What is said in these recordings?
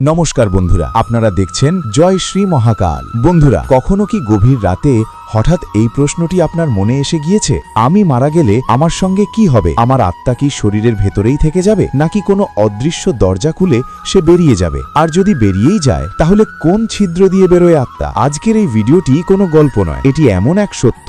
নমস্কার বন্ধুরা, আপনারা দেখছেন জয় শ্রী মহাকাল। বন্ধুরা, কখনো কি গভীর রাতে হঠাৎ এই প্রশ্নটি আপনার মনে এসে গিয়েছে, আমি মারা গেলে আমার সঙ্গে কি হবে? আমার আত্মা কি শরীরের ভেতরেই থেকে যাবে, নাকি কোনো অদৃশ্য দরজা খুলে সে বেরিয়ে যাবে? আর যদি বেরিয়েই যায়, তাহলে কোন ছিদ্র দিয়ে বেরোয় আত্মা? আজকের এই ভিডিওটি কোনো গল্প নয়, এটি এমন এক সত্য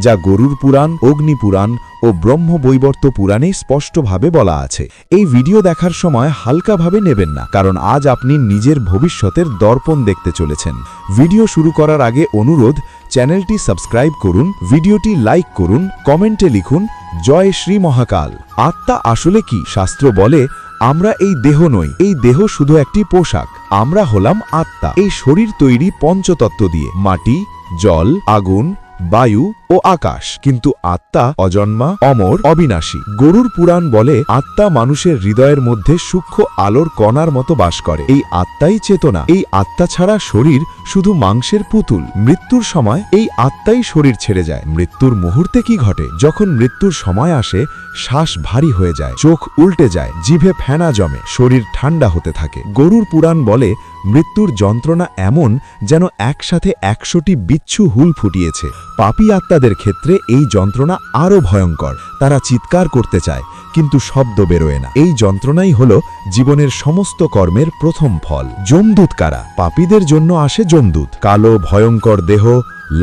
যা গরুর পুরাণ, অগ্নি পুরাণ ও ব্রহ্মবৈবর্ত পুরাণে স্পষ্টভাবে বলা আছে। এই ভিডিও দেখার সময় হালকাভাবে নেবেন না, কারণ আজ আপনি নিজের ভবিষ্যতের দর্পণ দেখতে চলেছেন। ভিডিও শুরু করার আগে অনুরোধ, চ্যানেলটি সাবস্ক্রাইব করুন, ভিডিওটি লাইক করুন, কমেন্টে লিখুন জয় শ্রী মহাকাল। আত্মা আসলে কি? শাস্ত্র বলে আমরা এই দেহ নই, এই দেহ শুধু একটি পোশাক। আমরা হলাম আত্মা। এই শরীর তৈরি পঞ্চতত্ত্ব দিয়ে, মাটি, জল, আগুন, বায়ু ও আকাশ। কিন্তু আত্মা অজন্মা, অমর, অবিনাশী। গরুর পুরাণ বলে আত্মা মানুষের হৃদয়ের মধ্যে সূক্ষ্ম আলোর কণার মতো বাস করে। এই আত্মাই চেতনা। এই আত্মা ছাড়া শরীর শুধু মাংসের পুতুল। মৃত্যুর সময় এই আত্মাই শরীর ছেড়ে যায়। মৃত্যুর মুহূর্তে কি ঘটে? যখন মৃত্যুর সময় আসে, শ্বাস ভারী হয়ে যায়, চোখ উল্টে যায়, জিভে ফেনা জমে, শরীর ঠান্ডা হতে থাকে। গরুর পুরাণ বলে মৃত্যুর যন্ত্রণা এমন যেন একসাথে 100টি বিচ্ছু হুল ফুটিয়েছে। পাপী আত্মাদের ক্ষেত্রে এই যন্ত্রণা আরও ভয়ঙ্কর। তারা চিৎকার করতে চায়, কিন্তু শব্দ বেরোয় না। এই যন্ত্রণাই হল জীবনের সমস্ত কর্মের প্রথম ফল। যমদূত কারা? পাপীদের জন্য আসে যমদূত। কালো ভয়ঙ্কর দেহ,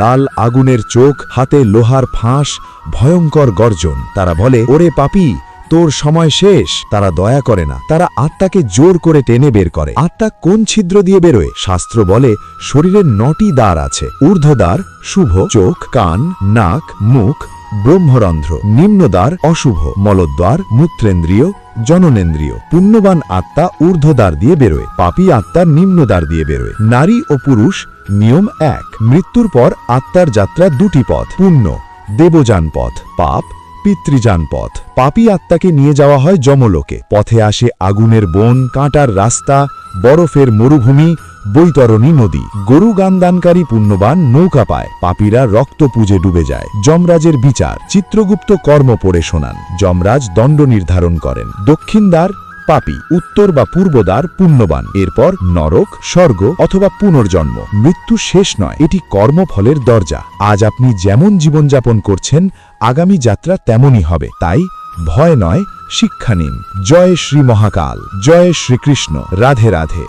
লাল আগুনের চোখ, হাতে লোহার ফাঁস, ভয়ঙ্কর গর্জন। তারা বলে, ওরে পাপী, তোর সময় শেষ। তারা দয়া করে না, তারা আত্মাকে জোর করে টেনে বের করে। আত্মা কোন ছিদ্র দিয়ে বেরোয়? শাস্ত্র বলে শরীরের 9টি দ্বার আছে। ঊর্ধ্বদ্বার শুভ, চোখ, কান, নাক, মুখ, ব্রহ্মরন্ধ্র। নিম্নদ্বার অশুভ, মলদ্বার, মূত্রেন্দ্রিয়, জননেন্দ্রিয়। পুণ্যবান আত্মা ঊর্ধ্বদ্বার দিয়ে বেরোয়, পাপী আত্মার নিম্নদ্বার দিয়ে বেরোয়। নারী ও পুরুষ নিয়ম এক। মৃত্যুর পর আত্মার যাত্রা 2টি পথ, পুণ্য দেবযান পথ, পাপ পিতৃযান পথ। পাপী আত্মাকে নিয়ে যাওয়া হয় যমলোকে। পথে আসে আগুনের বন, কাঁটার রাস্তা, বরফের মরুভূমি, বৈতরণী নদী। গরু গানদানকারী পুণ্যবান নৌকা পায়, পাপীরা রক্ত পুজে ডুবে যায়। যমরাজের বিচার, চিত্রগুপ্ত কর্ম পড়ে শোনান। যমরাজ দণ্ড নির্ধারণ করেন। দক্ষিণ দ্বার পাপী, উত্তর বা পূর্ব দ্বার পুণ্যবান। এরপর নরক, স্বর্গ অথবা পুনর্জন্ম। মৃত্যু শেষ নয়, এটি কর্মফলের দরজা। আজ আপনি যেমন জীবনযাপন করছেন, আগামী যাত্রা তেমনই হবে। তাই ভয় নয়, শিক্ষা নিন। জয় শ্রী মহাকাল, জয় শ্রীকৃষ্ণ, রাধে রাধে।